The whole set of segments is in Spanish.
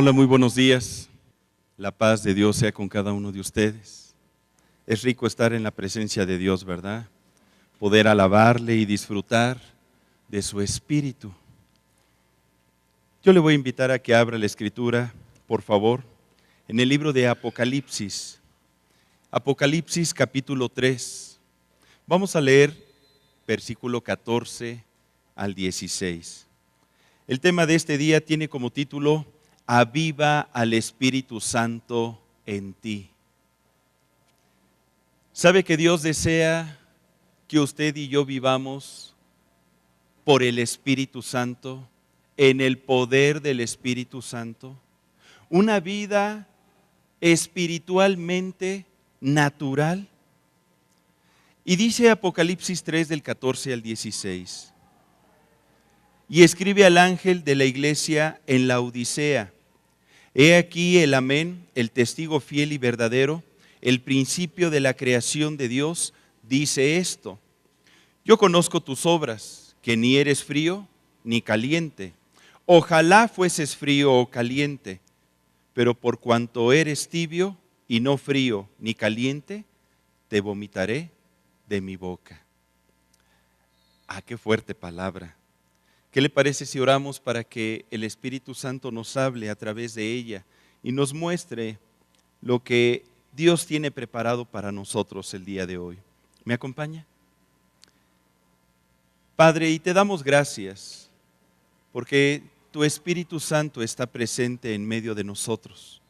Hola, muy buenos días. La paz de Dios sea con cada uno de ustedes. Es rico estar en la presencia de Dios, ¿verdad? Poder alabarle y disfrutar de su espíritu. Yo le voy a invitar a que abra la escritura, por favor, en el libro de Apocalipsis. Apocalipsis capítulo 3. Vamos a leer versículo 14 al 16. El tema de este día tiene como título: Aviva al Espíritu Santo en ti. ¿Sabe que Dios desea que usted y yo vivamos por el Espíritu Santo, en el poder del Espíritu Santo? Una vida espiritualmente natural. Y dice Apocalipsis 3 del 14 al 16. Y escribe al ángel de la iglesia en Laodicea: He aquí el Amén, el testigo fiel y verdadero, el principio de la creación de Dios, dice esto: Yo conozco tus obras, que ni eres frío ni caliente. Ojalá fueses frío o caliente, pero por cuanto eres tibio y no frío ni caliente, te vomitaré de mi boca. Ah, qué fuerte palabra. ¿Qué le parece si oramos para que el Espíritu Santo nos hable a través de ella y nos muestre lo que Dios tiene preparado para nosotros el día de hoy? ¿Me acompaña? Padre, y te damos gracias porque tu Espíritu Santo está presente en medio de nosotros,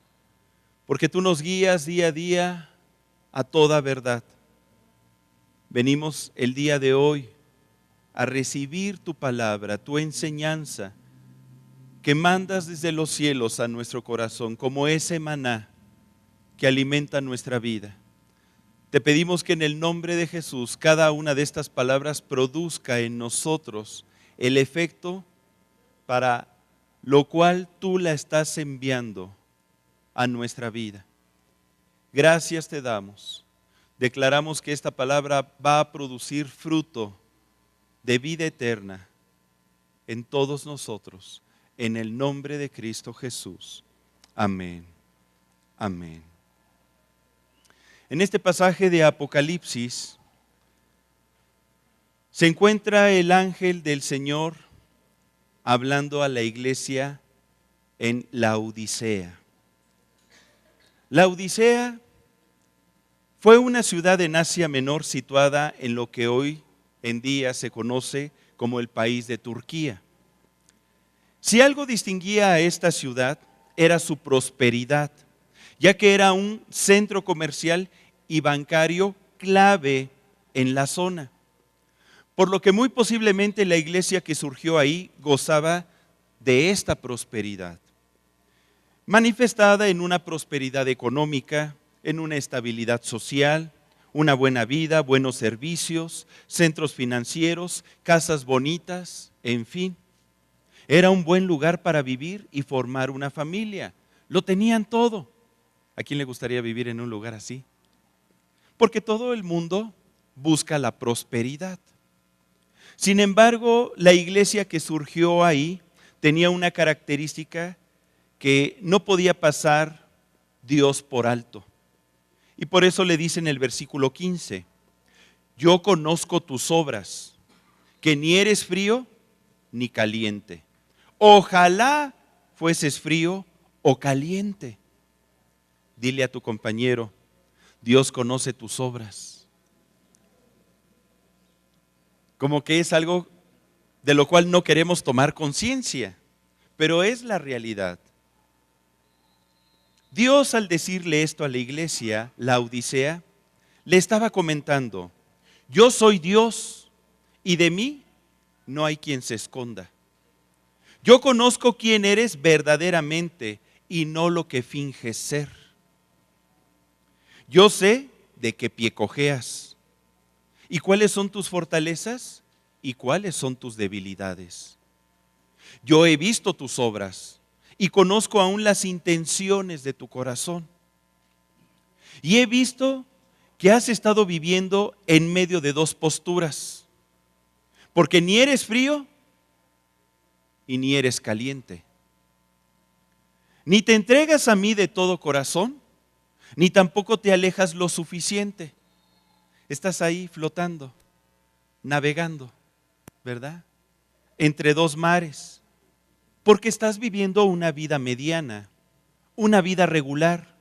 porque tú nos guías día a día a toda verdad. Venimos el día de hoy a recibir tu palabra, tu enseñanza que mandas desde los cielos a nuestro corazón, como ese maná que alimenta nuestra vida. Te pedimos que en el nombre de Jesús cada una de estas palabras produzca en nosotros el efecto para lo cual tú la estás enviando a nuestra vida. Gracias te damos. Declaramos que esta palabra va a producir fruto de vida eterna en todos nosotros, en el nombre de Cristo Jesús. Amén. Amén. En este pasaje de Apocalipsis se encuentra el ángel del Señor hablando a la iglesia en Laodicea. Laodicea fue una ciudad en Asia Menor situada en lo que hoy en día se conoce como el país de Turquía. Si algo distinguía a esta ciudad era su prosperidad, ya que era un centro comercial y bancario clave en la zona, por lo que muy posiblemente la iglesia que surgió ahí gozaba de esta prosperidad, manifestada en una prosperidad económica, en una estabilidad social, una buena vida, buenos servicios, centros financieros, casas bonitas, en fin. Era un buen lugar para vivir y formar una familia. Lo tenían todo. ¿A quién le gustaría vivir en un lugar así? Porque todo el mundo busca la prosperidad. Sin embargo, la iglesia que surgió ahí tenía una característica que no podía pasar Dios por alto. Y por eso le dice en el versículo 15: Yo conozco tus obras, que ni eres frío ni caliente. Ojalá fueses frío o caliente. Dile a tu compañero: Dios conoce tus obras. Como que es algo de lo cual no queremos tomar conciencia, pero es la realidad. Dios, al decirle esto a la iglesia, Laodicea, le estaba comentando: yo soy Dios y de mí no hay quien se esconda. Yo conozco quién eres verdaderamente y no lo que finges ser. Yo sé de qué pie cojeas y cuáles son tus fortalezas y cuáles son tus debilidades. Yo he visto tus obras y conozco aún las intenciones de tu corazón. Y he visto que has estado viviendo en medio de dos posturas, porque ni eres frío y ni eres caliente. Ni te entregas a mí de todo corazón, ni tampoco te alejas lo suficiente. Estás ahí flotando, navegando, ¿verdad? Entre dos mares, porque estás viviendo una vida mediana, una vida regular,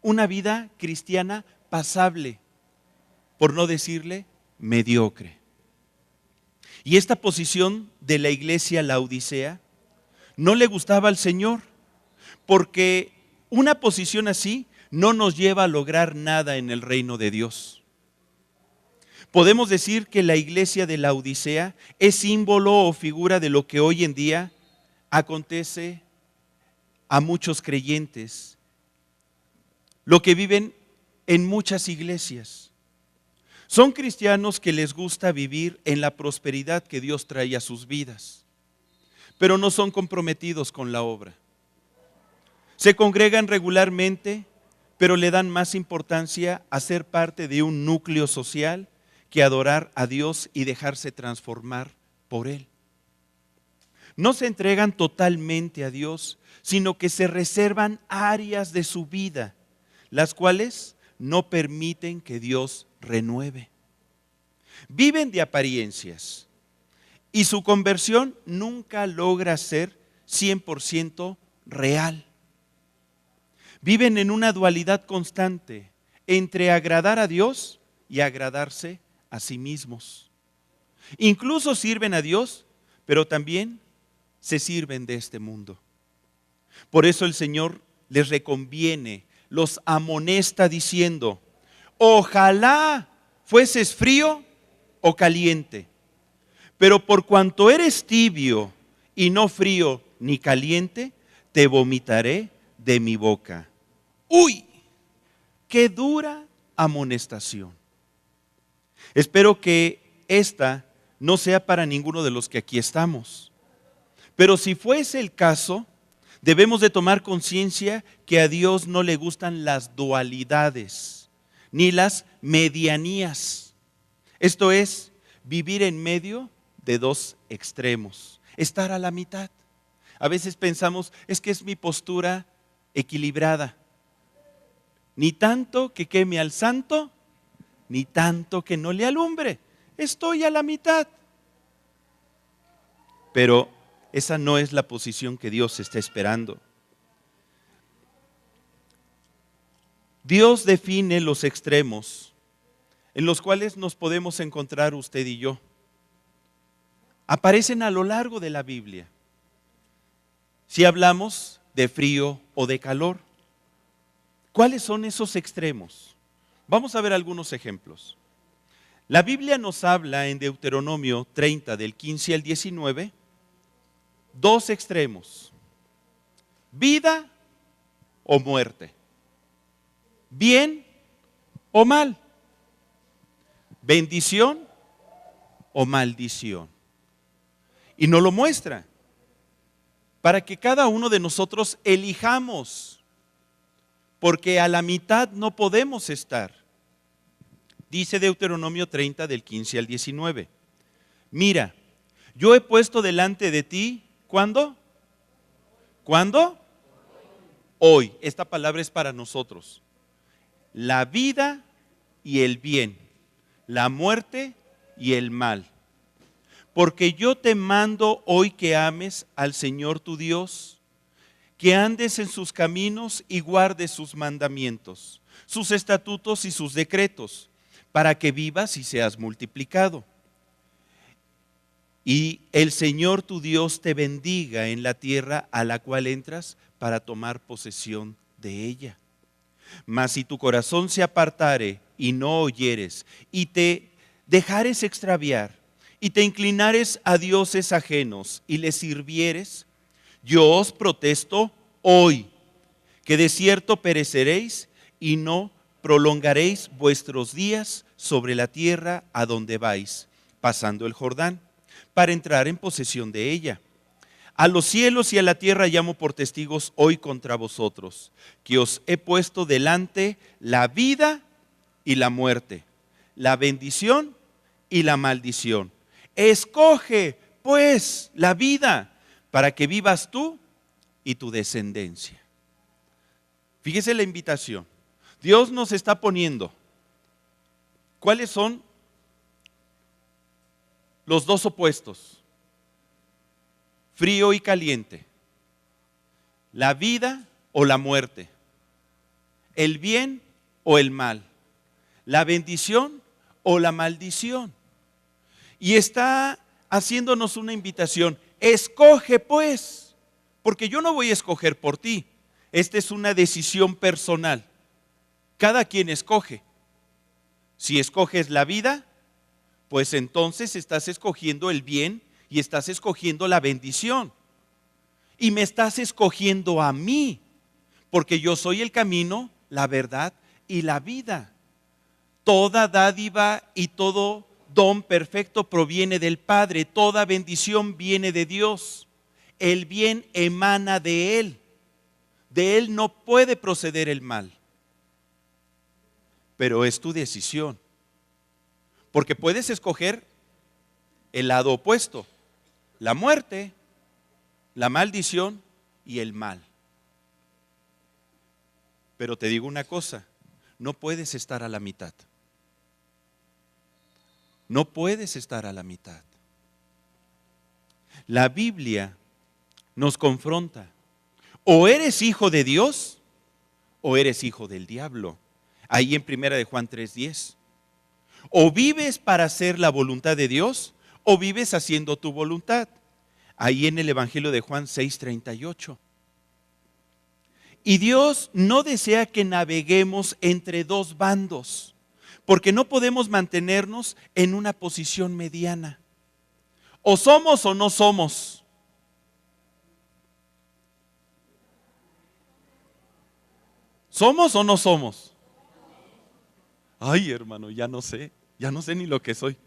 una vida cristiana pasable, por no decirle mediocre. Y esta posición de la iglesia Laodicea no le gustaba al Señor, porque una posición así no nos lleva a lograr nada en el reino de Dios. Podemos decir que la iglesia de Laodicea es símbolo o figura de lo que hoy en día acontece a muchos creyentes, lo que viven en muchas iglesias. Son cristianos que les gusta vivir en la prosperidad que Dios trae a sus vidas, pero no son comprometidos con la obra. Se congregan regularmente, pero le dan más importancia a ser parte de un núcleo social que adorar a Dios y dejarse transformar por Él. No se entregan totalmente a Dios, sino que se reservan áreas de su vida, las cuales no permiten que Dios renueve. Viven de apariencias y su conversión nunca logra ser 100% real. Viven en una dualidad constante entre agradar a Dios y agradarse a sí mismos. Incluso sirven a Dios, pero también se sirven de este mundo. Por eso el Señor les reconviene, los amonesta diciendo: ojalá fueses frío o caliente, pero por cuanto eres tibio y no frío ni caliente, te vomitaré de mi boca. ¡Uy! ¡Qué dura amonestación! Espero que esta no sea para ninguno de los que aquí estamos. Pero si fuese el caso, debemos de tomar conciencia que a Dios no le gustan las dualidades, ni las medianías. Esto es, vivir en medio de dos extremos, estar a la mitad. A veces pensamos, es que es mi postura equilibrada. Ni tanto que queme al santo, ni tanto que no le alumbre. Estoy a la mitad. Pero esa no es la posición que Dios está esperando. Dios define los extremos en los cuales nos podemos encontrar usted y yo. Aparecen a lo largo de la Biblia. Si hablamos de frío o de calor, ¿cuáles son esos extremos? Vamos a ver algunos ejemplos. La Biblia nos habla en Deuteronomio 30, del 15 al 19, dos extremos: vida o muerte, bien o mal, bendición o maldición. Y nos lo muestra para que cada uno de nosotros elijamos, porque a la mitad no podemos estar. Dice Deuteronomio 30, del 15 al 19. Mira, yo he puesto delante de ti, ¿cuándo? ¿Cuándo? Hoy. Esta palabra es para nosotros. La vida y el bien, la muerte y el mal. Porque yo te mando hoy que ames al Señor tu Dios, que andes en sus caminos y guardes sus mandamientos, sus estatutos y sus decretos, para que vivas y seas multiplicado. Y el Señor tu Dios te bendiga en la tierra a la cual entras para tomar posesión de ella. Mas si tu corazón se apartare y no oyeres, y te dejares extraviar, y te inclinares a dioses ajenos y les sirvieres, yo os protesto hoy que de cierto pereceréis y no prolongaréis vuestros días sobre la tierra a donde vais, pasando el Jordán, para entrar en posesión de ella. A los cielos y a la tierra llamo por testigos hoy contra vosotros, que os he puesto delante la vida y la muerte, la bendición y la maldición. Escoge, pues, la vida para que vivas tú y tu descendencia. Fíjese la invitación. Dios nos está poniendo, ¿cuáles son los dos opuestos? Frío y caliente. La vida o la muerte. El bien o el mal. La bendición o la maldición. Y está haciéndonos una invitación. Escoge pues, porque yo no voy a escoger por ti. Esta es una decisión personal. Cada quien escoge. Si escoges la vida, pues entonces estás escogiendo el bien y estás escogiendo la bendición. Y me estás escogiendo a mí, porque yo soy el camino, la verdad y la vida. Toda dádiva y todo don perfecto proviene del Padre. Toda bendición viene de Dios. El bien emana de Él. De Él no puede proceder el mal. Pero es tu decisión. Porque puedes escoger el lado opuesto. La muerte, la maldición y el mal. Pero te digo una cosa, no puedes estar a la mitad. No puedes estar a la mitad. La Biblia nos confronta. O eres hijo de Dios o eres hijo del diablo. Ahí en 1 de Juan 3:10. O vives para hacer la voluntad de Dios o vives haciendo tu voluntad. Ahí en el Evangelio de Juan 6:38. Y Dios no desea que naveguemos entre dos bandos, porque no podemos mantenernos en una posición mediana. O somos o no somos. ¿Somos o no somos? Ay, hermano, ya no sé ni lo que soy.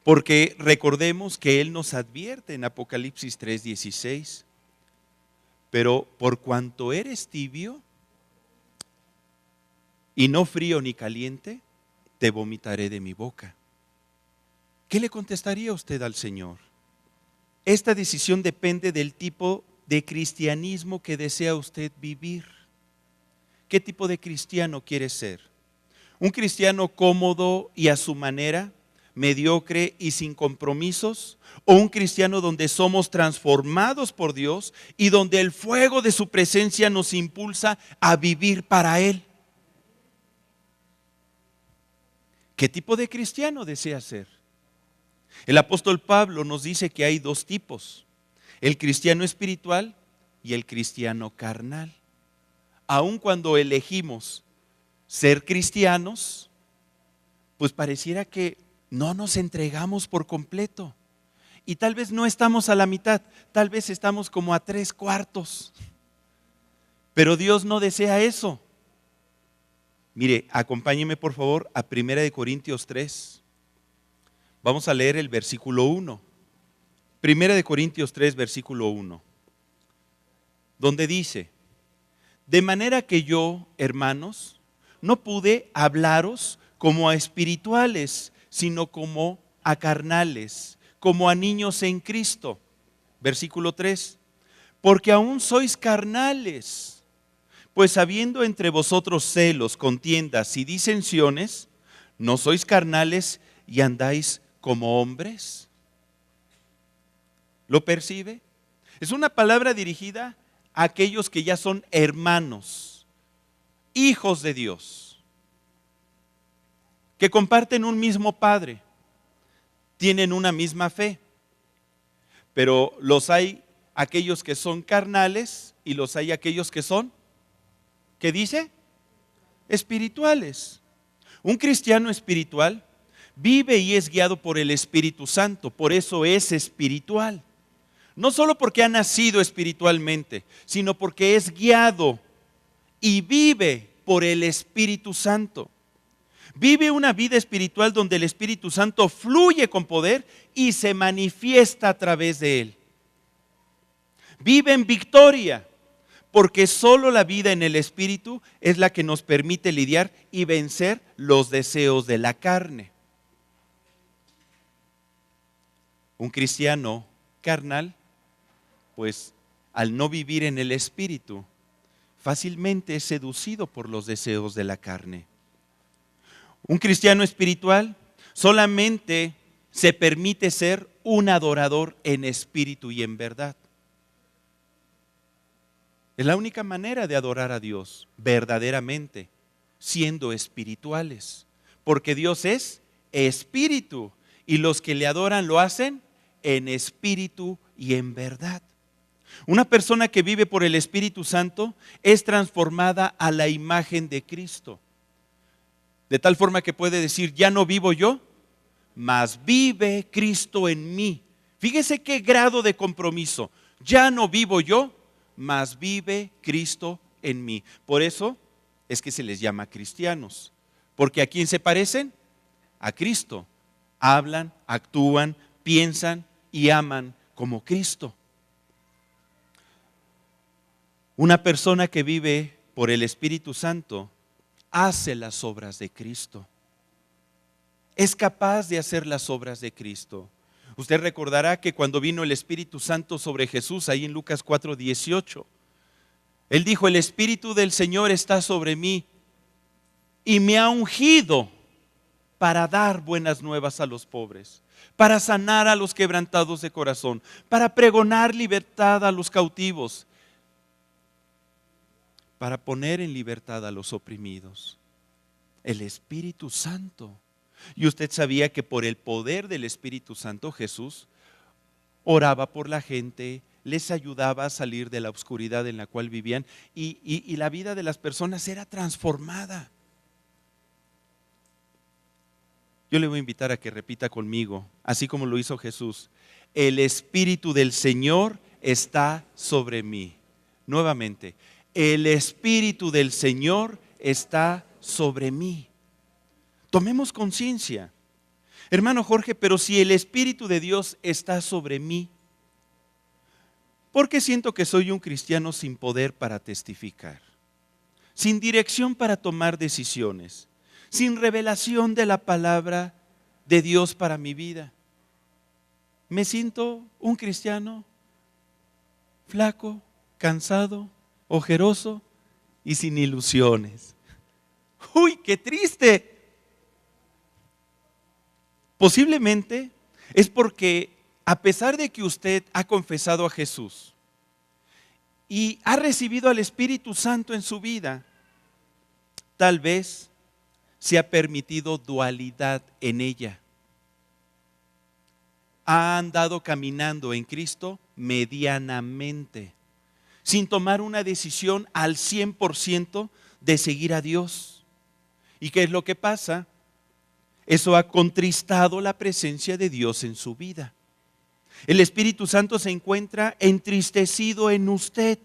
Porque recordemos que Él nos advierte en Apocalipsis 3:16. Pero por cuanto eres tibio y no frío ni caliente, te vomitaré de mi boca. ¿Qué le contestaría usted al Señor? Esta decisión depende del tipo de cristianismo que desea usted vivir. ¿Qué tipo de cristiano quiere ser? ¿Un cristiano cómodo y a su manera, mediocre y sin compromisos? ¿O un cristiano donde somos transformados por Dios y donde el fuego de su presencia nos impulsa a vivir para Él? ¿Qué tipo de cristiano desea ser? El apóstol Pablo nos dice que hay dos tipos: el cristiano espiritual y el cristiano carnal. Aun cuando elegimos ser cristianos, pues pareciera que no nos entregamos por completo. Y tal vez no estamos a la mitad, tal vez estamos como a 3/4. Pero Dios no desea eso. Mire, acompáñeme por favor a 1 Corintios 3. Vamos a leer el versículo 1. 1 Corintios 3, versículo 1. Donde dice: de manera que yo, hermanos, no pude hablaros como a espirituales, sino como a carnales, como a niños en Cristo. Versículo 3. Porque aún sois carnales, pues habiendo entre vosotros celos, contiendas y disensiones, ¿no sois carnales y andáis como hombres? ¿Lo percibe? Es una palabra dirigida a aquellos que ya son hermanos, hijos de Dios, que comparten un mismo Padre, tienen una misma fe. Pero los hay aquellos que son carnales y los hay aquellos que son, ¿qué dice? Espirituales. Un cristiano espiritual vive y es guiado por el Espíritu Santo, por eso es espiritual. No solo porque ha nacido espiritualmente, sino porque es guiado y vive por el Espíritu Santo. Vive una vida espiritual donde el Espíritu Santo fluye con poder y se manifiesta a través de él. Vive en victoria, porque solo la vida en el Espíritu es la que nos permite lidiar y vencer los deseos de la carne. Un cristiano carnal, pues al no vivir en el Espíritu, fácilmente es seducido por los deseos de la carne. Un cristiano espiritual solamente se permite ser un adorador en espíritu y en verdad. Es la única manera de adorar a Dios verdaderamente, siendo espirituales, porque Dios es espíritu y los que le adoran lo hacen en espíritu y en verdad. Una persona que vive por el Espíritu Santo es transformada a la imagen de Cristo, de tal forma que puede decir: ya no vivo yo, mas vive Cristo en mí. Fíjese qué grado de compromiso. Ya no vivo yo, mas vive Cristo en mí. Por eso es que se les llama cristianos, porque ¿a quién se parecen? A Cristo. Hablan, actúan, piensan y aman como Cristo. Una persona que vive por el Espíritu Santo hace las obras de Cristo. Es capaz de hacer las obras de Cristo. Usted recordará que cuando vino el Espíritu Santo sobre Jesús, ahí en Lucas 4:18, Él dijo: el Espíritu del Señor está sobre mí y me ha ungido para dar buenas nuevas a los pobres, para sanar a los quebrantados de corazón, para pregonar libertad a los cautivos, para poner en libertad a los oprimidos. El Espíritu Santo. Y usted sabía que por el poder del Espíritu Santo Jesús oraba por la gente, les ayudaba a salir de la oscuridad en la cual vivían y la vida de las personas era transformada. Yo le voy a invitar a que repita conmigo, así como lo hizo Jesús: el Espíritu del Señor está sobre mí. Nuevamente, el Espíritu del Señor está sobre mí. Tomemos conciencia. Hermano Jorge, pero si el Espíritu de Dios está sobre mí, ¿por qué siento que soy un cristiano sin poder para testificar? Sin dirección para tomar decisiones, sin revelación de la palabra de Dios para mi vida. Me siento un cristiano flaco, cansado, ojeroso y sin ilusiones. ¡Uy, qué triste! Posiblemente es porque, a pesar de que usted ha confesado a Jesús y ha recibido al Espíritu Santo en su vida, tal vez se ha permitido dualidad en ella. Ha andado caminando en Cristo medianamente, sin tomar una decisión al 100% de seguir a Dios. ¿Y qué es lo que pasa? Eso ha contristado la presencia de Dios en su vida. El Espíritu Santo se encuentra entristecido en usted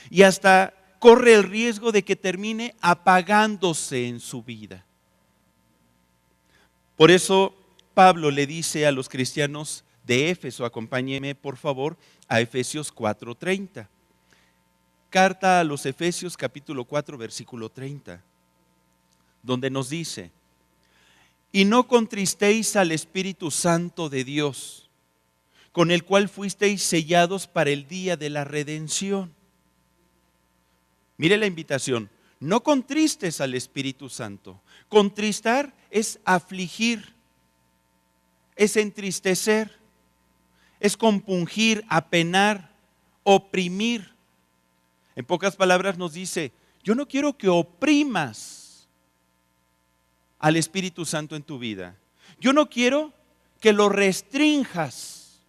y hasta corre el riesgo de que termine apagándose en su vida. Por eso Pablo le dice a los cristianos de Éfeso, acompáñeme por favor a Efesios 4:30. Carta a los Efesios capítulo 4 versículo 30, donde nos dice: y no contristéis al Espíritu Santo de Dios, con el cual fuisteis sellados para el día de la redención. Mire la invitación: no contristes al Espíritu Santo. Contristar es afligir, es entristecer, es compungir, apenar, oprimir. En pocas palabras nos dice: yo no quiero que oprimas al Espíritu Santo en tu vida. Yo no quiero que lo restrinjas.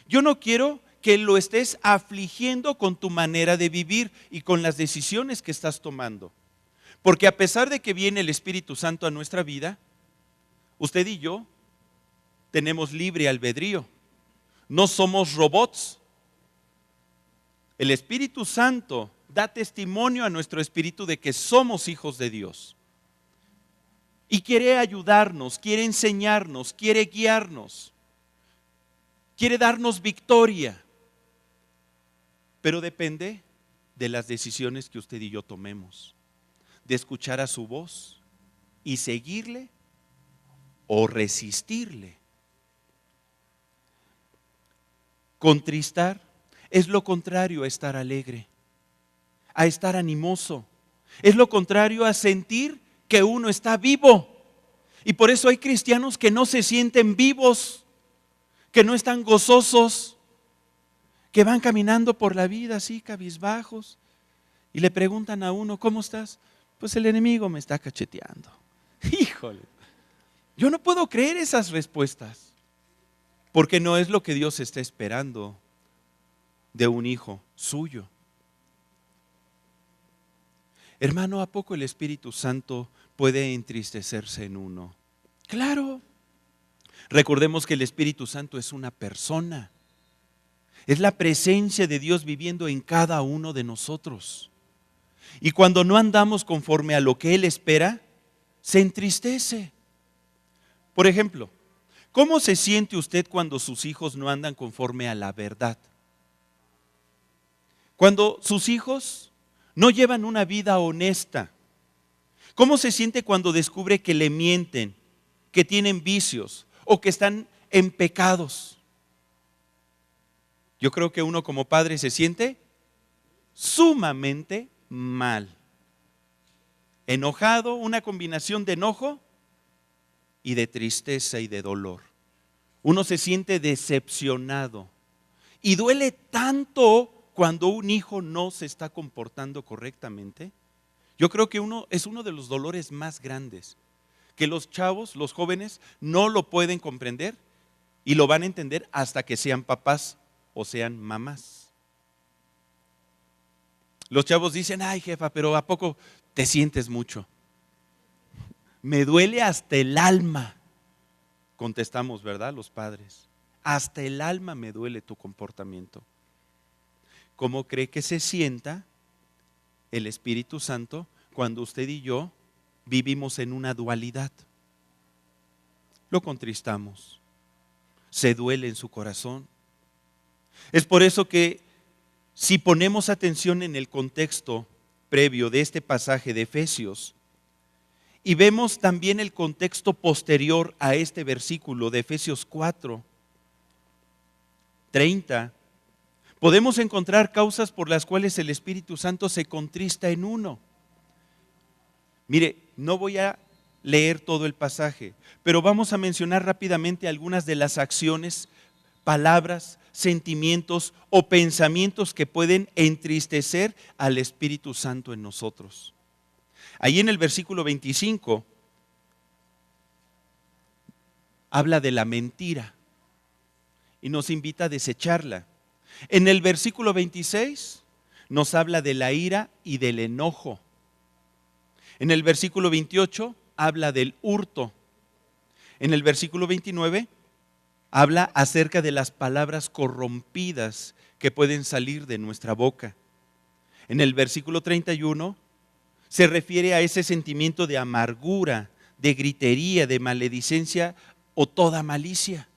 Yo no quiero que lo estés afligiendo con tu manera de vivir y con las decisiones que estás tomando. Porque a pesar de que viene el Espíritu Santo a nuestra vida, usted y yo tenemos libre albedrío. No somos robots. El Espíritu Santo da testimonio a nuestro espíritu de que somos hijos de Dios. Y quiere ayudarnos, quiere enseñarnos, quiere guiarnos, quiere darnos victoria. Pero depende de las decisiones que usted y yo tomemos, de escuchar a su voz y seguirle o resistirle. Contristar es lo contrario a estar alegre, a estar animoso. Es lo contrario a sentir que uno está vivo. Y por eso hay cristianos que no se sienten vivos, que no están gozosos, que van caminando por la vida así, cabizbajos, y le preguntan a uno, ¿cómo estás? Pues el enemigo me está cacheteando. Híjole, yo no puedo creer esas respuestas, porque no es lo que Dios está esperando de un hijo suyo. Hermano, ¿a poco el Espíritu Santo puede entristecerse en uno? Claro. Recordemos que el Espíritu Santo es una persona. Es la presencia de Dios viviendo en cada uno de nosotros. Y cuando no andamos conforme a lo que Él espera, se entristece. Por ejemplo, ¿cómo se siente usted cuando sus hijos no andan conforme a la verdad? Cuando sus hijos no llevan una vida honesta. ¿Cómo se siente cuando descubre que le mienten, que tienen vicios o que están en pecados? Yo creo que uno como padre se siente sumamente mal. Enojado, una combinación de enojo y de tristeza y de dolor. Uno se siente decepcionado y duele tanto cuando un hijo no se está comportando correctamente. Yo creo que es uno de los dolores más grandes, que los chavos, los jóvenes, no lo pueden comprender y lo van a entender hasta que sean papás o sean mamás. Los chavos dicen, ay jefa, pero ¿a poco te sientes mucho? Me duele hasta el alma, contestamos, ¿verdad? Los padres. Hasta el alma me duele tu comportamiento. ¿Cómo cree que se sienta el Espíritu Santo cuando usted y yo vivimos en una dualidad? Lo contristamos, se duele en su corazón. Es por eso que si ponemos atención en el contexto previo de este pasaje de Efesios y vemos también el contexto posterior a este versículo de Efesios 4:30, podemos encontrar causas por las cuales el Espíritu Santo se contrista en uno. Mire, no voy a leer todo el pasaje, pero vamos a mencionar rápidamente algunas de las acciones, palabras, sentimientos o pensamientos que pueden entristecer al Espíritu Santo en nosotros. Ahí en el versículo 25 habla de la mentira y nos invita a desecharla. En el versículo 26 nos habla de la ira y del enojo. En el versículo 28 habla del hurto. En el versículo 29 habla acerca de las palabras corrompidas que pueden salir de nuestra boca. En el versículo 31 se refiere a ese sentimiento de amargura, de gritería, de maledicencia o toda malicia.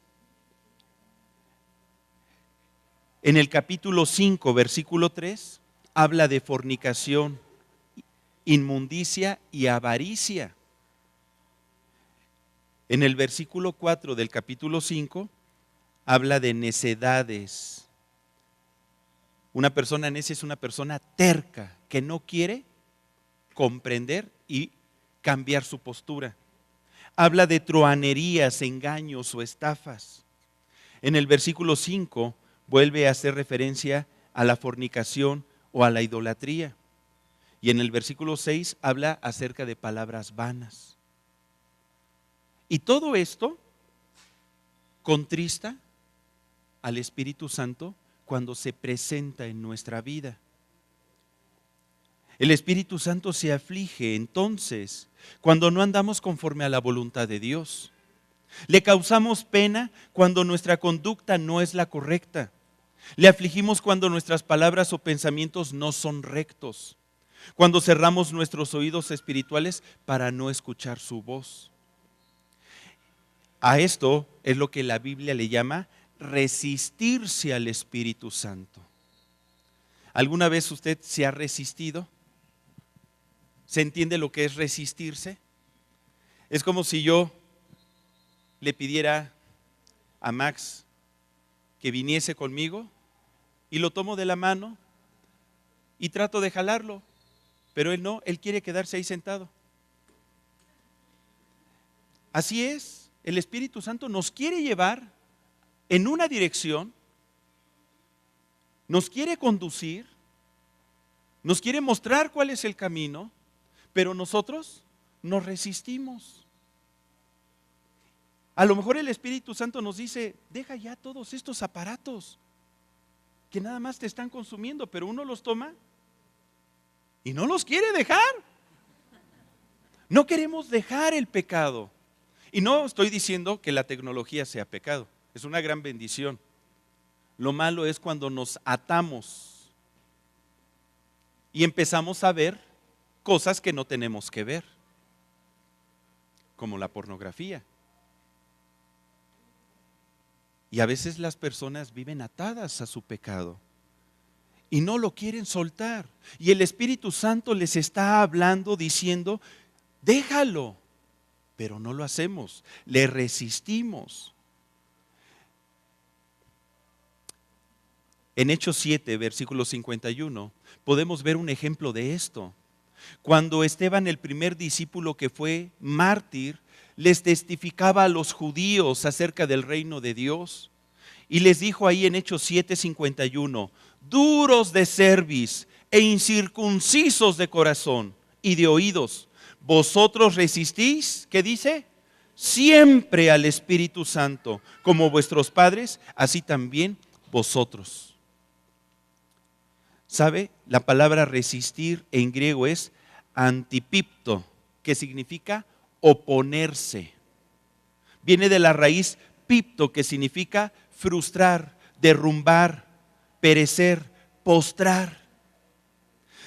En el capítulo 5, versículo 3, habla de fornicación, inmundicia y avaricia. En el versículo 4 del capítulo 5, habla de necedades. Una persona necia es una persona terca, que no quiere comprender y cambiar su postura. Habla de truhanerías, engaños o estafas. En el versículo 5 vuelve a hacer referencia a la fornicación o a la idolatría. Y en el versículo 6 habla acerca de palabras vanas. Y todo esto contrista al Espíritu Santo cuando se presenta en nuestra vida. El Espíritu Santo se aflige entonces cuando no andamos conforme a la voluntad de Dios. Le causamos pena cuando nuestra conducta no es la correcta. Le afligimos cuando nuestras palabras o pensamientos no son rectos. Cuando cerramos nuestros oídos espirituales para no escuchar su voz. A esto es lo que la Biblia le llama resistirse al Espíritu Santo. ¿Alguna vez usted se ha resistido? ¿Se entiende lo que es resistirse? Es como si yo le pidiera a Max que viniese conmigo y lo tomo de la mano y trato de jalarlo, pero él no, él quiere quedarse ahí sentado. Así es, el Espíritu Santo nos quiere llevar en una dirección, nos quiere conducir, nos quiere mostrar cuál es el camino, pero nosotros nos resistimos. A lo mejor el Espíritu Santo nos dice, deja ya todos estos aparatos que nada más te están consumiendo, pero uno los toma y no los quiere dejar. No queremos dejar el pecado. Y no estoy diciendo que la tecnología sea pecado, es una gran bendición. Lo malo es cuando nos atamos y empezamos a ver cosas que no tenemos que ver, como la pornografía. Y a veces las personas viven atadas a su pecado y no lo quieren soltar. Y el Espíritu Santo les está hablando, diciendo, déjalo, pero no lo hacemos, le resistimos. En Hechos 7, versículo 51, podemos ver un ejemplo de esto. Cuando Esteban, el primer discípulo que fue mártir, les testificaba a los judíos acerca del reino de Dios. Y les dijo ahí en Hechos 7:51, duros de cerviz e incircuncisos de corazón y de oídos, vosotros resistís, ¿qué dice? Siempre al Espíritu Santo, como vuestros padres, así también vosotros. ¿Sabe? La palabra resistir en griego es antipipto, que significa oponerse. Viene de la raíz pipto, que significa frustrar, derrumbar, perecer, postrar.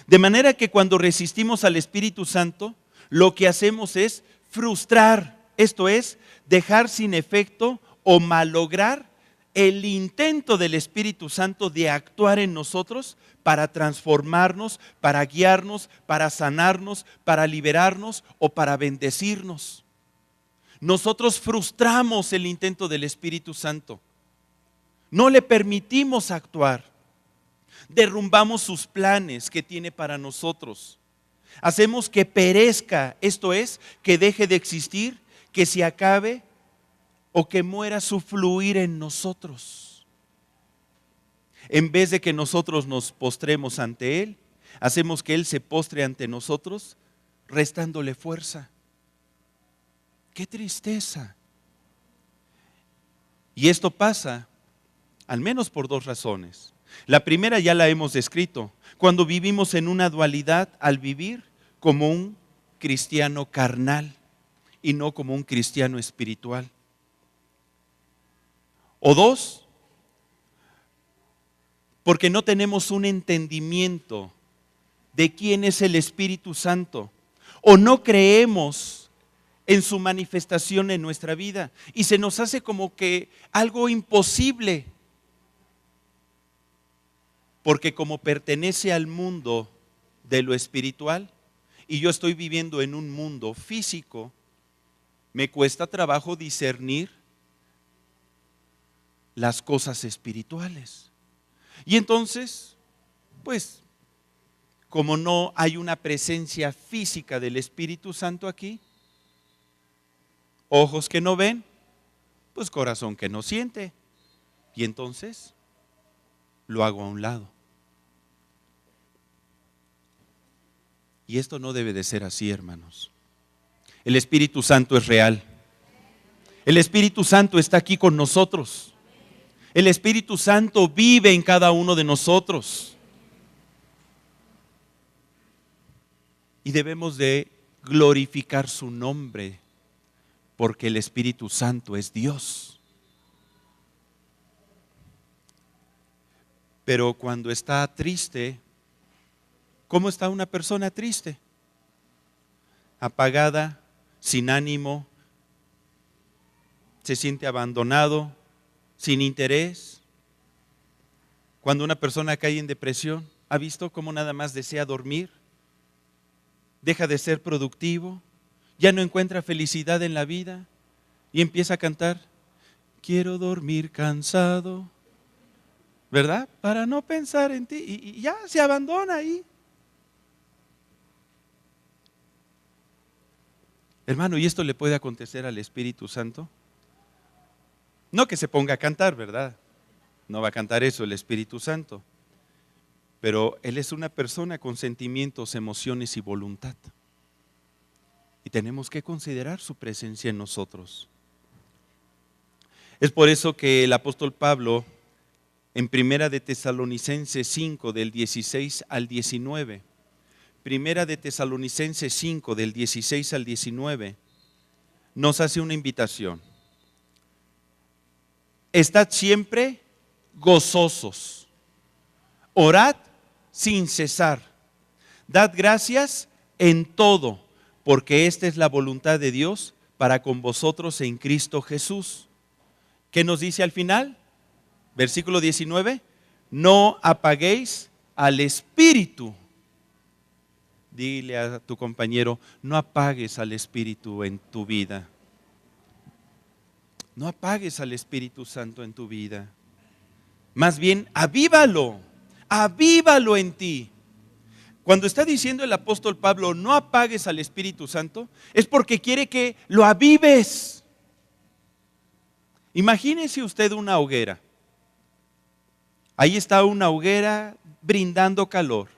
De manera que cuando resistimos al Espíritu Santo, lo que hacemos es frustrar, esto es, dejar sin efecto o malograr el intento del Espíritu Santo de actuar en nosotros para transformarnos, para guiarnos, para sanarnos, para liberarnos o para bendecirnos. Nosotros frustramos el intento del Espíritu Santo. No le permitimos actuar. Derrumbamos sus planes que tiene para nosotros. Hacemos que perezca, esto es, que deje de existir, que se acabe o que muera su fluir en nosotros. En vez de que nosotros nos postremos ante Él, hacemos que Él se postre ante nosotros, restándole fuerza. ¡Qué tristeza! Y esto pasa al menos por dos razones. La primera ya la hemos descrito, cuando vivimos en una dualidad al vivir como un cristiano carnal y no como un cristiano espiritual. O dos, porque no tenemos un entendimiento de quién es el Espíritu Santo, o no creemos en su manifestación en nuestra vida y se nos hace como que algo imposible, porque como pertenece al mundo de lo espiritual y yo estoy viviendo en un mundo físico, me cuesta trabajo discernir las cosas espirituales. Y entonces, pues, como no hay una presencia física del Espíritu Santo aquí, ojos que no ven, pues corazón que no siente. Y entonces lo hago a un lado. Y esto no debe de ser así, hermanos. El Espíritu Santo es real. El Espíritu Santo está aquí con nosotros. El Espíritu Santo vive en cada uno de nosotros. Y debemos de glorificar su nombre, porque el Espíritu Santo es Dios. Pero cuando está triste, ¿cómo está una persona triste? Apagada, sin ánimo, se siente abandonado, sin interés. Cuando una persona cae en depresión, ¿ha visto cómo nada más desea dormir? Deja de ser productivo, ya no encuentra felicidad en la vida y empieza a cantar, quiero dormir cansado, ¿verdad? Para no pensar en ti y ya se abandona ahí. Hermano, ¿y esto le puede acontecer al Espíritu Santo? No que se ponga a cantar, ¿verdad? No va a cantar eso el Espíritu Santo. Pero Él es una persona con sentimientos, emociones y voluntad. Y tenemos que considerar su presencia en nosotros. Es por eso que el apóstol Pablo, en Primera de Tesalonicenses 5, del 16 al 19, Primera de Tesalonicenses 5, del 16 al 19, nos hace una invitación. Estad siempre gozosos, orad sin cesar, dad gracias en todo, porque esta es la voluntad de Dios para con vosotros en Cristo Jesús. ¿Qué nos dice al final? Versículo 19, no apaguéis al Espíritu. Dile a tu compañero, no apagues al Espíritu en tu vida. No apagues al Espíritu Santo en tu vida. Más bien, avívalo en ti. Cuando está diciendo el apóstol Pablo, no apagues al Espíritu Santo, es porque quiere que lo avives. Imagínese usted una hoguera. Ahí está una hoguera brindando calor,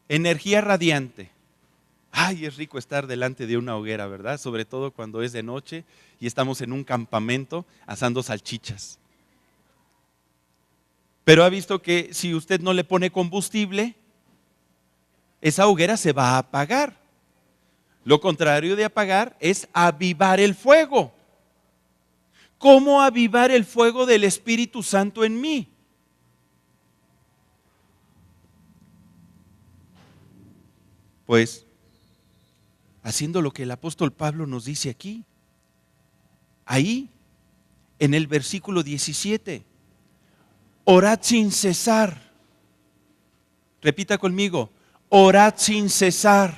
energía radiante. Ay, es rico estar delante de una hoguera, ¿verdad? Sobre todo cuando es de noche y estamos en un campamento asando salchichas. Pero ha visto que si usted no le pone combustible, esa hoguera se va a apagar. Lo contrario de apagar es avivar el fuego. ¿Cómo avivar el fuego del Espíritu Santo en mí? Pues haciendo lo que el apóstol Pablo nos dice aquí. Ahí, en el versículo 17, orad sin cesar. Repita conmigo, orad sin cesar.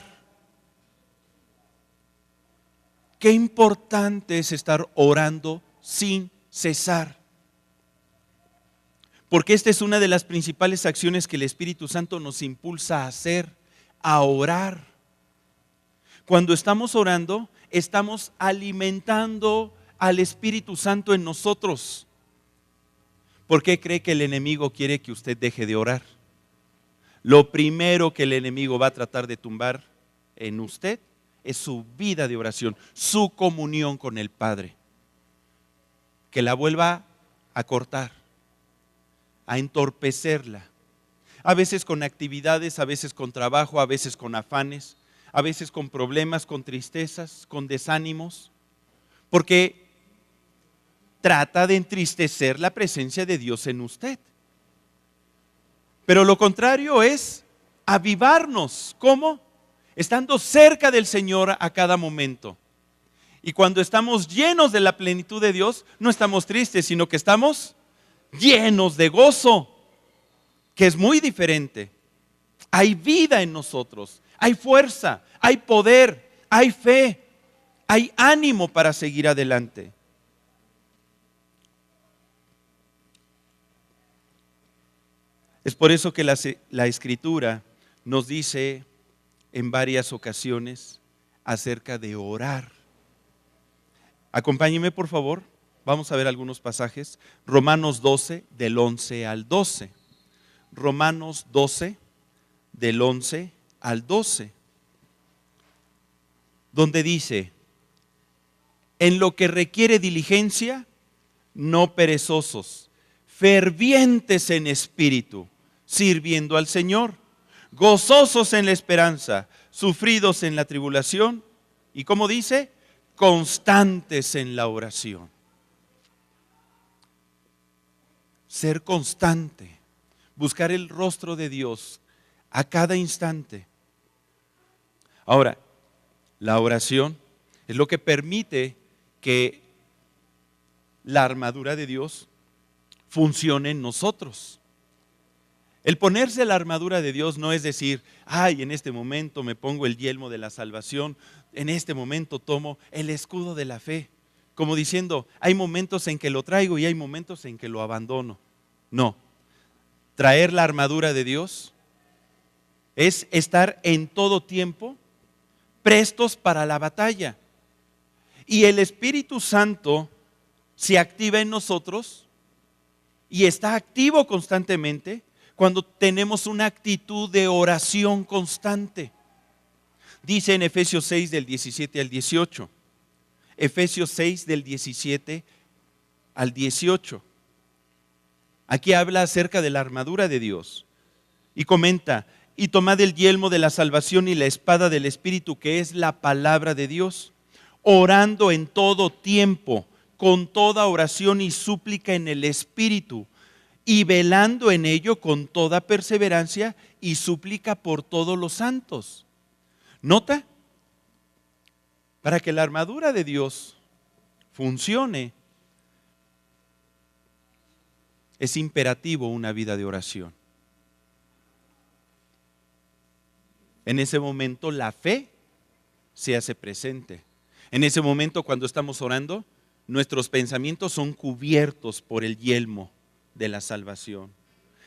Qué importante es estar orando sin cesar. Porque esta es una de las principales acciones que el Espíritu Santo nos impulsa a hacer, a orar. Cuando estamos orando, estamos alimentando al Espíritu Santo en nosotros. ¿Por qué cree que el enemigo quiere que usted deje de orar? Lo primero que el enemigo va a tratar de tumbar en usted es su vida de oración, su comunión con el Padre. Que la vuelva a cortar, a entorpecerla. A veces con actividades, a veces con trabajo, a veces con afanes, a veces con problemas, con tristezas, con desánimos, porque trata de entristecer la presencia de Dios en usted. Pero lo contrario es avivarnos. ¿Cómo? Estando cerca del Señor a cada momento. Y cuando estamos llenos de la plenitud de Dios, no estamos tristes, sino que estamos llenos de gozo, que es muy diferente. Hay vida en nosotros, hay fuerza, hay poder, hay fe, hay ánimo para seguir adelante. Es por eso que la Escritura nos dice en varias ocasiones acerca de orar. Acompáñeme por favor, vamos a ver algunos pasajes. Romanos 12, del 11 al 12. Romanos 12, del 11 al 12. Donde dice, en lo que requiere diligencia, no perezosos, fervientes en espíritu, sirviendo al Señor, gozosos en la esperanza, sufridos en la tribulación, y como dice, constantes en la oración. Ser constante, buscar el rostro de Dios a cada instante. Ahora, la oración es lo que permite que la armadura de Dios funcione en nosotros. El ponerse la armadura de Dios no es decir, ay, en este momento me pongo el yelmo de la salvación, en este momento tomo el escudo de la fe, como diciendo, hay momentos en que lo traigo y hay momentos en que lo abandono. No, traer la armadura de Dios es estar en todo tiempo prestos para la batalla. Y el Espíritu Santo se activa en nosotros y está activo constantemente cuando tenemos una actitud de oración constante. Dice en Efesios 6 del 17 al 18. Efesios 6 del 17 al 18. Aquí habla acerca de la armadura de Dios y comenta: y tomad el yelmo de la salvación y la espada del Espíritu, que es la palabra de Dios, orando en todo tiempo, con toda oración y súplica en el Espíritu, y velando en ello con toda perseverancia y súplica por todos los santos. ¿Nota? Para que la armadura de Dios funcione, es imperativo una vida de oración. En ese momento la fe se hace presente. En ese momento, cuando estamos orando, nuestros pensamientos son cubiertos por el yelmo de la salvación.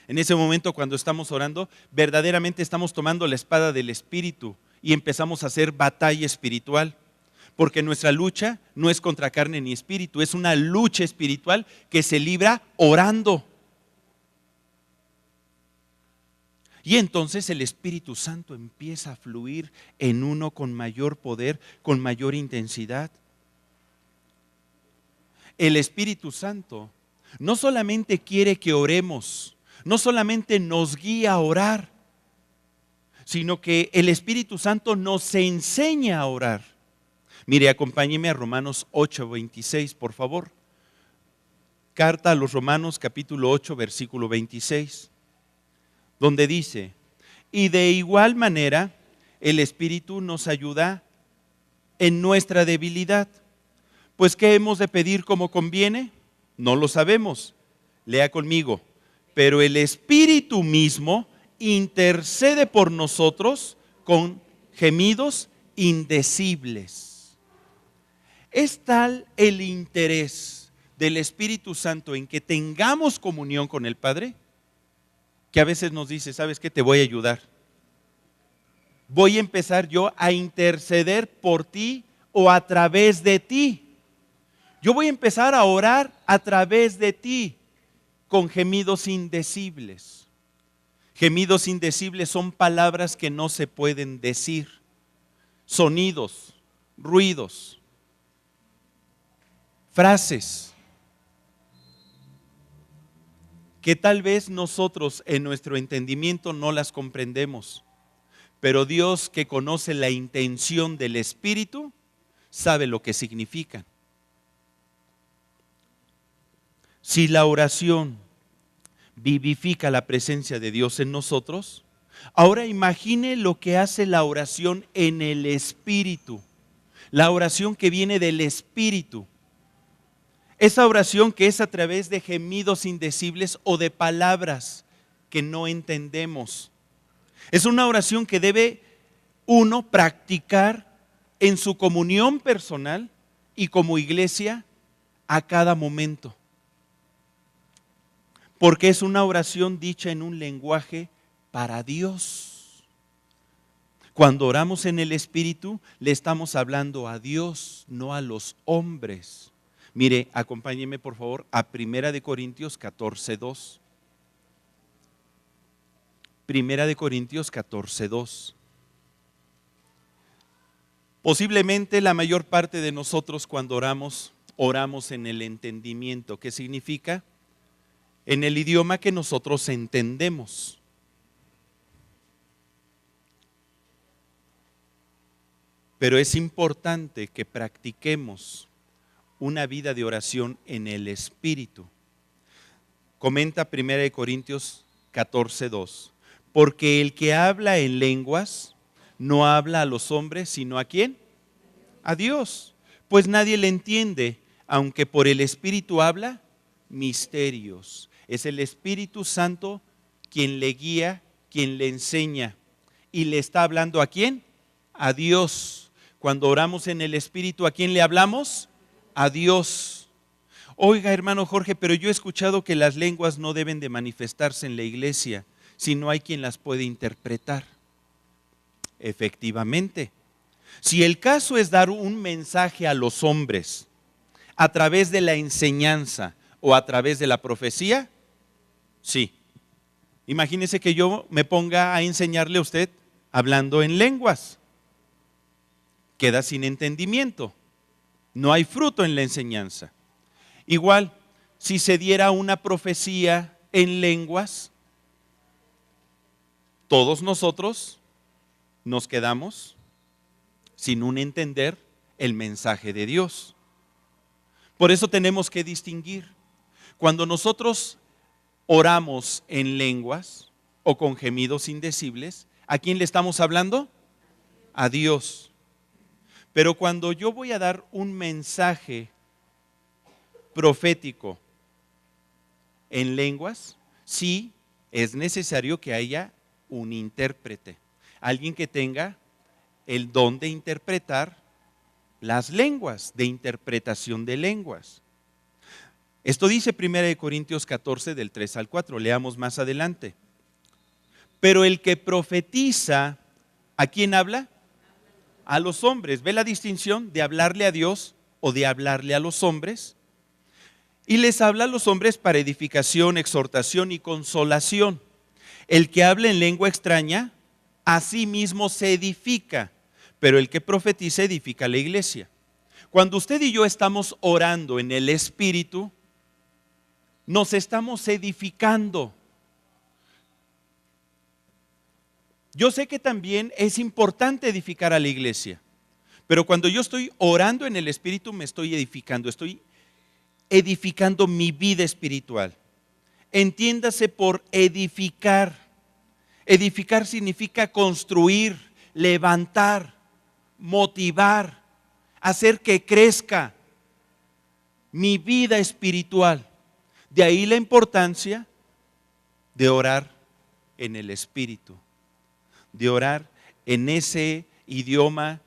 En ese momento, cuando estamos orando, verdaderamente estamos tomando la espada del Espíritu y empezamos a hacer batalla espiritual. Porque nuestra lucha no es contra carne ni espíritu, es una lucha espiritual que se libra orando. Y entonces el Espíritu Santo empieza a fluir en uno con mayor poder, con mayor intensidad. El Espíritu Santo no solamente quiere que oremos, no solamente nos guía a orar, sino que el Espíritu Santo nos enseña a orar. Mire, acompáñeme a Romanos 8:26, por favor. Carta a los Romanos, capítulo 8, versículo 26. Donde dice: y de igual manera el Espíritu nos ayuda en nuestra debilidad. Pues ¿qué hemos de pedir como conviene? No lo sabemos. Lea conmigo. Pero el Espíritu mismo intercede por nosotros con gemidos indecibles. Es tal el interés del Espíritu Santo en que tengamos comunión con el Padre, que a veces nos dice: ¿sabes qué? Te voy a ayudar. Voy a empezar yo a interceder por ti o a través de ti. Yo voy a empezar a orar a través de ti con gemidos indecibles. Gemidos indecibles son palabras que no se pueden decir, sonidos, ruidos, frases que tal vez nosotros en nuestro entendimiento no las comprendemos, pero Dios, que conoce la intención del Espíritu, sabe lo que significan. Si la oración vivifica la presencia de Dios en nosotros, ahora imagine lo que hace la oración en el Espíritu, la oración que viene del Espíritu. Esa oración que es a través de gemidos indecibles o de palabras que no entendemos. Es una oración que debe uno practicar en su comunión personal y como iglesia a cada momento. Porque es una oración dicha en un lenguaje para Dios. Cuando oramos en el Espíritu, le estamos hablando a Dios, no a los hombres. Mire, acompáñeme por favor a 1 Corintios 14:2. 1 Corintios 14:2. Posiblemente la mayor parte de nosotros cuando oramos, oramos en el entendimiento. ¿Qué significa? En el idioma que nosotros entendemos. Pero es importante que practiquemos una vida de oración en el Espíritu. Comenta 1 Corintios 14:2. Porque el que habla en lenguas no habla a los hombres, sino ¿a quién? A Dios. Pues nadie le entiende, aunque por el Espíritu habla misterios. Es el Espíritu Santo quien le guía, quien le enseña. Y le está hablando ¿a quién? A Dios. Cuando oramos en el Espíritu, ¿a quién le hablamos? A Dios. Oiga, hermano Jorge, pero yo he escuchado que las lenguas no deben de manifestarse en la iglesia si no hay quien las puede interpretar. Efectivamente, si el caso es dar un mensaje a los hombres a través de la enseñanza o a través de la profecía, sí. Imagínese que yo me ponga a enseñarle a usted hablando en lenguas. Queda sin entendimiento. No hay fruto en la enseñanza. Igual, si se diera una profecía en lenguas, todos nosotros nos quedamos sin un entender el mensaje de Dios. Por eso tenemos que distinguir. Cuando nosotros oramos en lenguas o con gemidos indecibles, ¿a quién le estamos hablando? A Dios. Pero cuando yo voy a dar un mensaje profético en lenguas, sí es necesario que haya un intérprete, alguien que tenga el don de interpretar las lenguas, de interpretación de lenguas. Esto dice 1 Corintios 14 del 3 al 4, leamos más adelante. Pero el que profetiza, ¿a quién habla? A los hombres. ¿Ve la distinción de hablarle a Dios o de hablarle a los hombres? Y les habla a los hombres para edificación, exhortación y consolación. El que habla en lengua extraña, a sí mismo se edifica, pero el que profetiza edifica a la iglesia. Cuando usted y yo estamos orando en el Espíritu, nos estamos edificando. Yo sé que también es importante edificar a la iglesia, pero cuando yo estoy orando en el Espíritu me estoy edificando mi vida espiritual. Entiéndase por edificar. Edificar significa construir, levantar, motivar, hacer que crezca mi vida espiritual. De ahí la importancia de orar en el Espíritu, de orar en ese idioma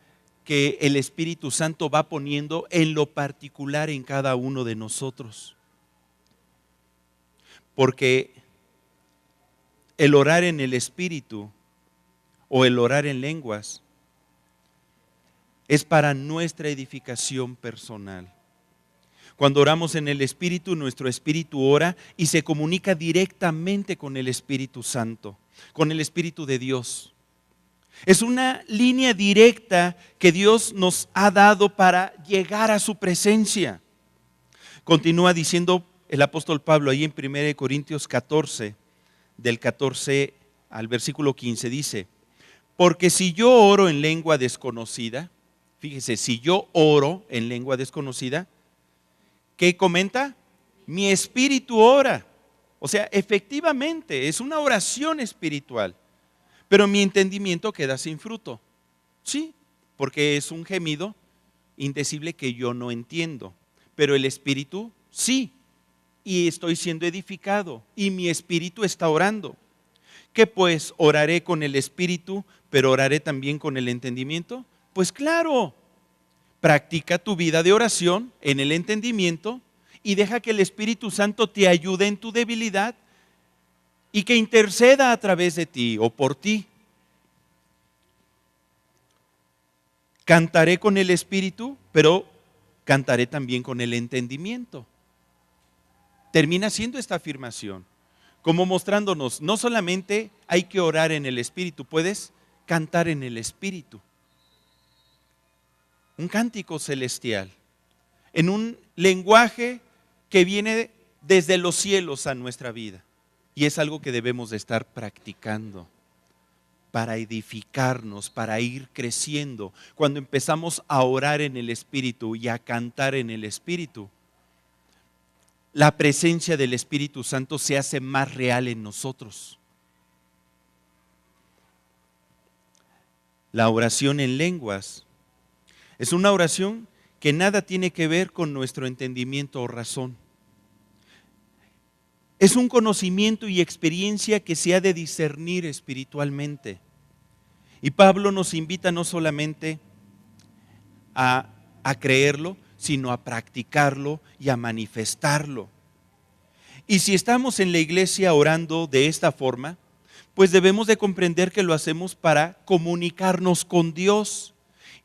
que el Espíritu Santo va poniendo en lo particular en cada uno de nosotros. Porque el orar en el Espíritu o el orar en lenguas es para nuestra edificación personal. Cuando oramos en el Espíritu, nuestro espíritu ora y se comunica directamente con el Espíritu Santo, con el Espíritu de Dios. Es una línea directa que Dios nos ha dado para llegar a su presencia. Continúa diciendo el apóstol Pablo ahí en 1 Corintios 14, del 14 al versículo 15, dice: porque si yo oro en lengua desconocida, fíjese, si yo oro en lengua desconocida, ¿qué comenta? Mi espíritu ora. O sea, efectivamente, es una oración espiritual. Pero mi entendimiento queda sin fruto. Sí, porque es un gemido indecible que yo no entiendo. Pero el espíritu sí. Y estoy siendo edificado. Y mi espíritu está orando. ¿Qué pues? ¿Oraré con el espíritu, pero oraré también con el entendimiento? Pues claro. Practica tu vida de oración en el entendimiento y deja que el Espíritu Santo te ayude en tu debilidad y que interceda a través de ti o por ti. Cantaré con el Espíritu, pero cantaré también con el entendimiento. Termina siendo esta afirmación, como mostrándonos, no solamente hay que orar en el Espíritu, puedes cantar en el Espíritu. Un cántico celestial, en un lenguaje que viene desde los cielos a nuestra vida. Y es algo que debemos de estar practicando para edificarnos, para ir creciendo. Cuando empezamos a orar en el Espíritu y a cantar en el Espíritu, la presencia del Espíritu Santo se hace más real en nosotros. La oración en lenguas es una oración que nada tiene que ver con nuestro entendimiento o razón. Es un conocimiento y experiencia que se ha de discernir espiritualmente. Y Pablo nos invita no solamente a creerlo, sino a practicarlo y a manifestarlo. Y si estamos en la iglesia orando de esta forma, pues debemos de comprender que lo hacemos para comunicarnos con Dios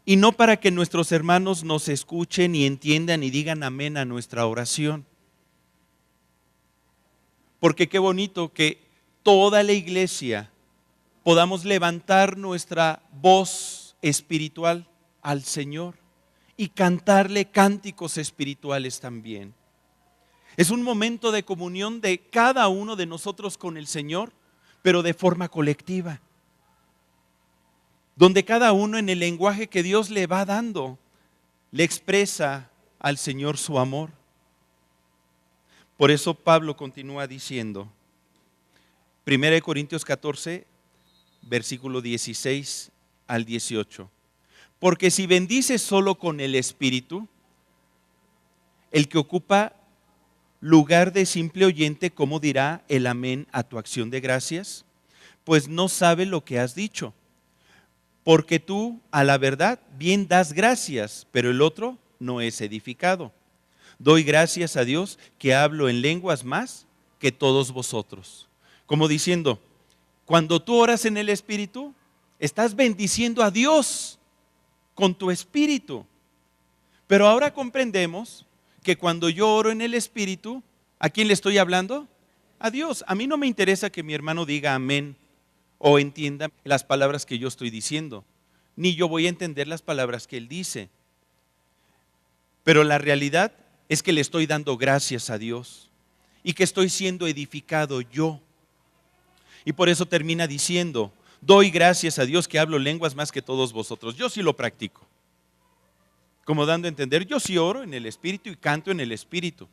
y no para que nuestros hermanos nos escuchen y entiendan y digan amén a nuestra oración. Porque qué bonito que toda la iglesia podamos levantar nuestra voz espiritual al Señor y cantarle cánticos espirituales también. Es un momento de comunión de cada uno de nosotros con el Señor, pero de forma colectiva, donde cada uno en el lenguaje que Dios le va dando, le expresa al Señor su amor. Por eso Pablo continúa diciendo, 1 Corintios 14, versículo 16 al 18, porque si bendices solo con el Espíritu, el que ocupa lugar de simple oyente, ¿cómo dirá el amén a tu acción de gracias? Pues no sabe lo que has dicho. Porque tú, a la verdad, bien das gracias, pero el otro no es edificado. Doy gracias a Dios que hablo en lenguas más que todos vosotros. Como diciendo, cuando tú oras en el Espíritu, estás bendiciendo a Dios con tu espíritu. Pero ahora comprendemos que cuando yo oro en el Espíritu, ¿a quién le estoy hablando? A Dios. A mí no me interesa que mi hermano diga amén o entienda las palabras que yo estoy diciendo, ni yo voy a entender las palabras que él dice. Pero la realidad es que le estoy dando gracias a Dios y que estoy siendo edificado yo. Y por eso termina diciendo, doy gracias a Dios que hablo lenguas más que todos vosotros. Yo sí lo practico. Como dando a entender, yo sí oro en el Espíritu y canto en el Espíritu,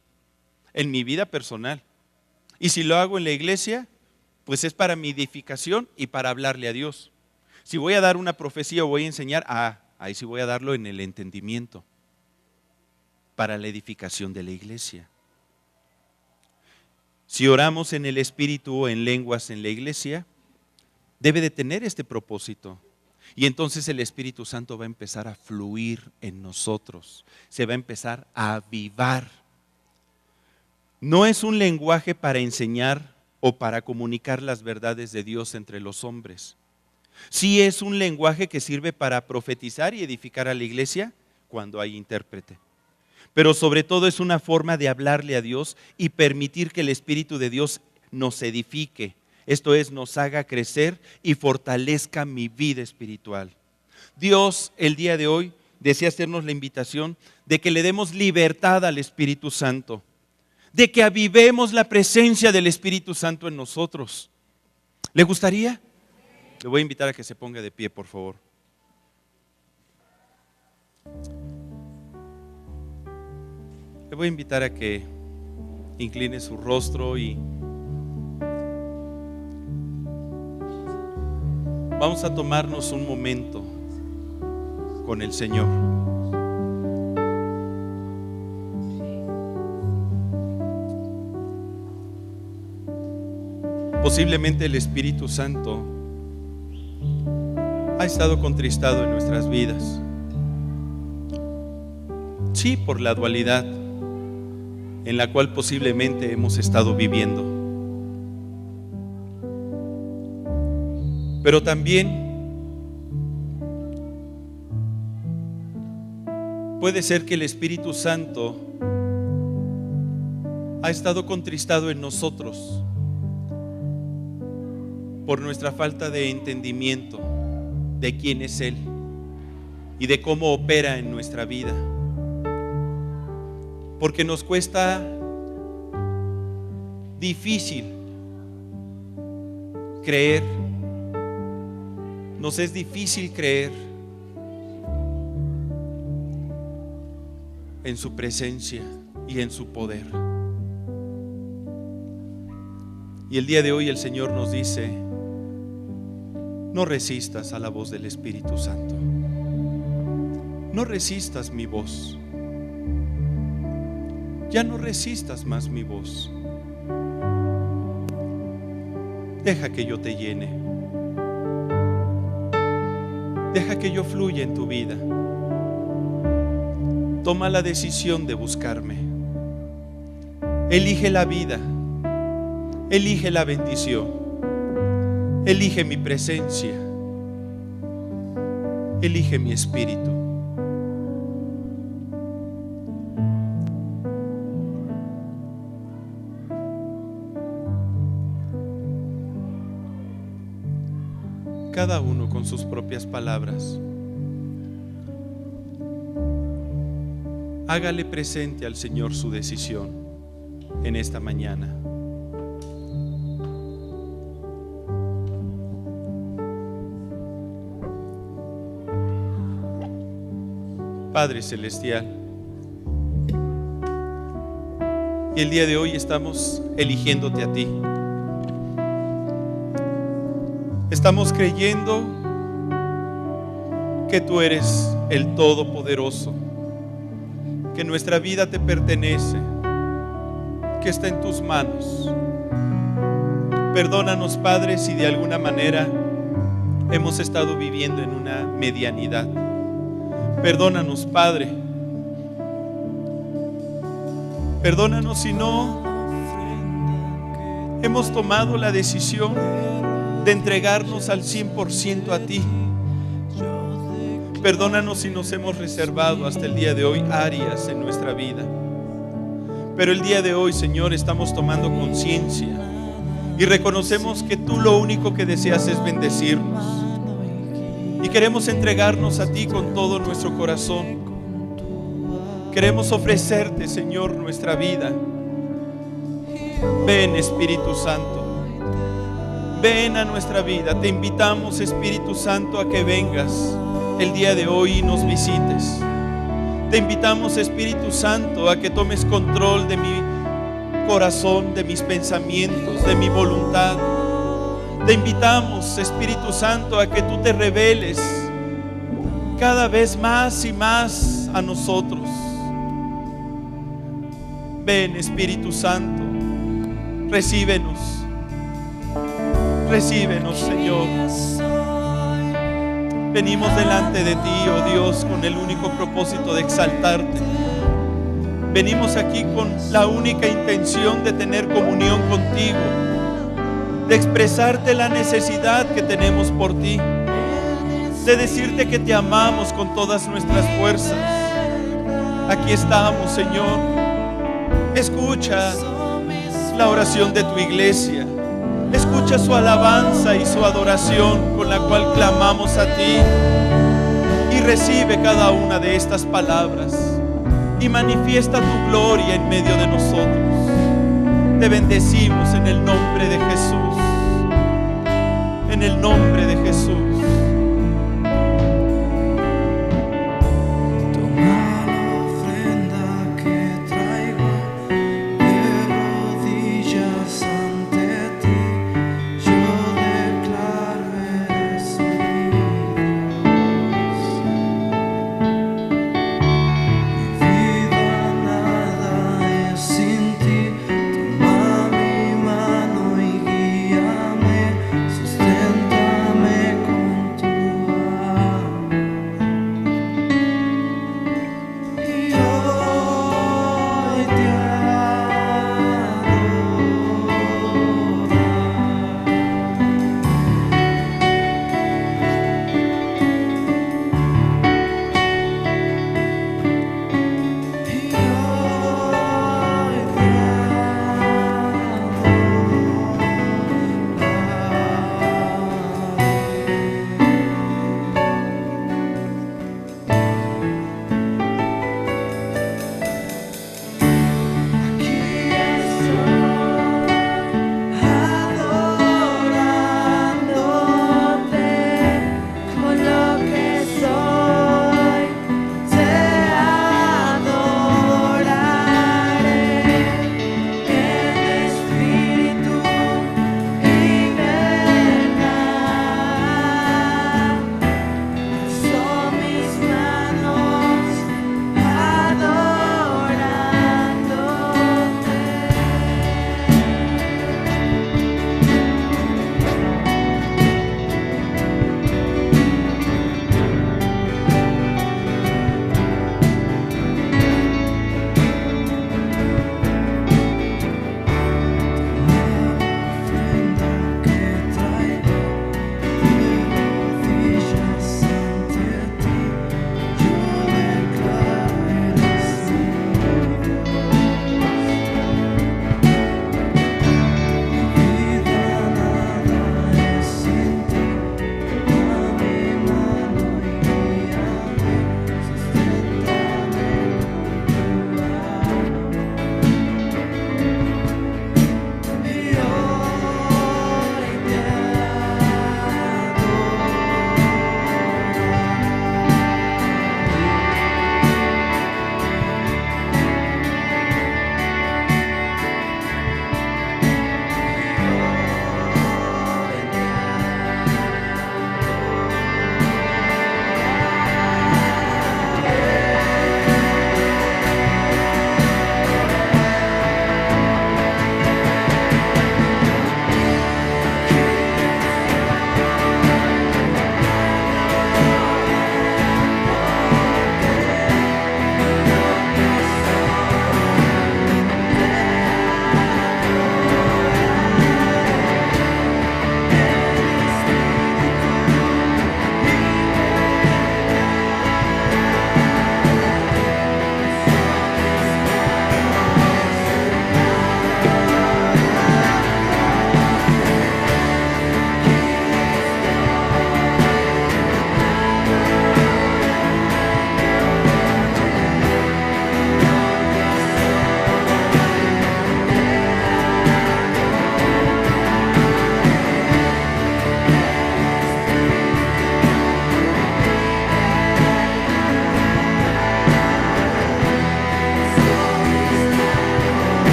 en mi vida personal. Y si lo hago en la iglesia, pues es para mi edificación y para hablarle a Dios. Si voy a dar una profecía o voy a enseñar, ahí sí voy a darlo en el entendimiento, para la edificación de la iglesia. Si oramos en el Espíritu o en lenguas en la iglesia, debe de tener este propósito. Y entonces el Espíritu Santo va a empezar a fluir en nosotros, se va a empezar a avivar. No es un lenguaje para enseñar o para comunicar las verdades de Dios entre los hombres. Sí es un lenguaje que sirve para profetizar y edificar a la iglesia cuando hay intérprete. Pero sobre todo es una forma de hablarle a Dios y permitir que el Espíritu de Dios nos edifique. Esto es, nos haga crecer y fortalezca mi vida espiritual. Dios el día de hoy desea hacernos la invitación de que le demos libertad al Espíritu Santo, de que avivemos la presencia del Espíritu Santo en nosotros. ¿Le gustaría? Le voy a invitar a que se ponga de pie, por favor. Le voy a invitar a que incline su rostro y vamos a tomarnos un momento con el Señor. Posiblemente el Espíritu Santo ha estado contristado en nuestras vidas. Sí, por la dualidad en la cual posiblemente hemos estado viviendo. Pero también puede ser que el Espíritu Santo ha estado contristado en nosotros por nuestra falta de entendimiento de quién es Él y de cómo opera en nuestra vida. Porque nos cuesta difícil creer, nos es difícil creer en su presencia y en su poder. Y el día de hoy el Señor nos dice, no resistas a la voz del Espíritu Santo. No resistas mi voz. Ya no resistas más mi voz. Deja que yo te llene. Deja que yo fluya en tu vida. toma la decisión de buscarme. Elige la vida, elige la bendición, elige mi presencia, elige mi espíritu. Cada uno con sus propias palabras, hágale presente al Señor su decisión en esta mañana. Padre Celestial, y el día de hoy estamos eligiéndote a ti. Estamos creyendo que tú eres el Todopoderoso, que nuestra vida te pertenece, que está en tus manos. Perdónanos, Padre, si de alguna manera hemos estado viviendo en una medianidad. Perdónanos, Padre. Perdónanos si no hemos tomado la decisión de entregarnos al 100% a ti. Perdónanos si nos hemos reservado hasta el día de hoy áreas en nuestra vida. Pero el día de hoy, Señor, estamos tomando conciencia y reconocemos que tú lo único que deseas es bendecirnos. Y queremos entregarnos a ti con todo nuestro corazón. Queremos ofrecerte, Señor, nuestra vida. Ven, Espíritu Santo. Ven a nuestra vida. Te invitamos, Espíritu Santo, a que vengas el día de hoy y nos visites. Te invitamos, Espíritu Santo, a que tomes control de mi corazón, de mis pensamientos, de mi voluntad. Te invitamos, Espíritu Santo, a que tú te reveles cada vez más y más a nosotros. Ven, Espíritu Santo, recíbenos. Recíbenos, Señor. Venimos delante de ti, oh Dios, con el único propósito de exaltarte. Venimos aquí con la única intención de tener comunión contigo, de expresarte la necesidad que tenemos por ti, de decirte que te amamos con todas nuestras fuerzas. Aquí estamos, Señor. Escucha la oración de tu iglesia. Escucha su alabanza y su adoración con la cual clamamos a ti, y recibe cada una de estas palabras y manifiesta tu gloria en medio de nosotros. Te bendecimos en el nombre de Jesús, en el nombre de Jesús.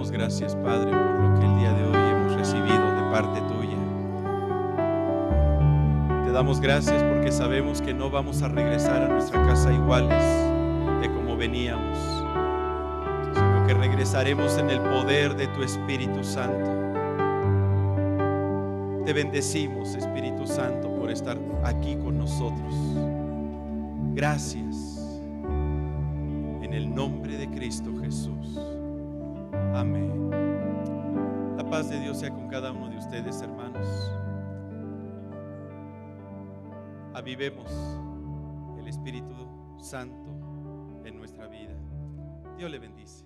damos gracias, Padre, por lo que el día de hoy hemos recibido de parte tuya. Te damos gracias porque sabemos que no vamos a regresar a nuestra casa iguales de como veníamos, sino que regresaremos en el poder de tu Espíritu Santo. Te bendecimos, Espíritu Santo, por estar aquí con nosotros. Gracias. En el nombre de Cristo Jesús. Amén. La paz de Dios sea con cada uno de ustedes, hermanos. Avivemos el Espíritu Santo en nuestra vida. Dios le bendice.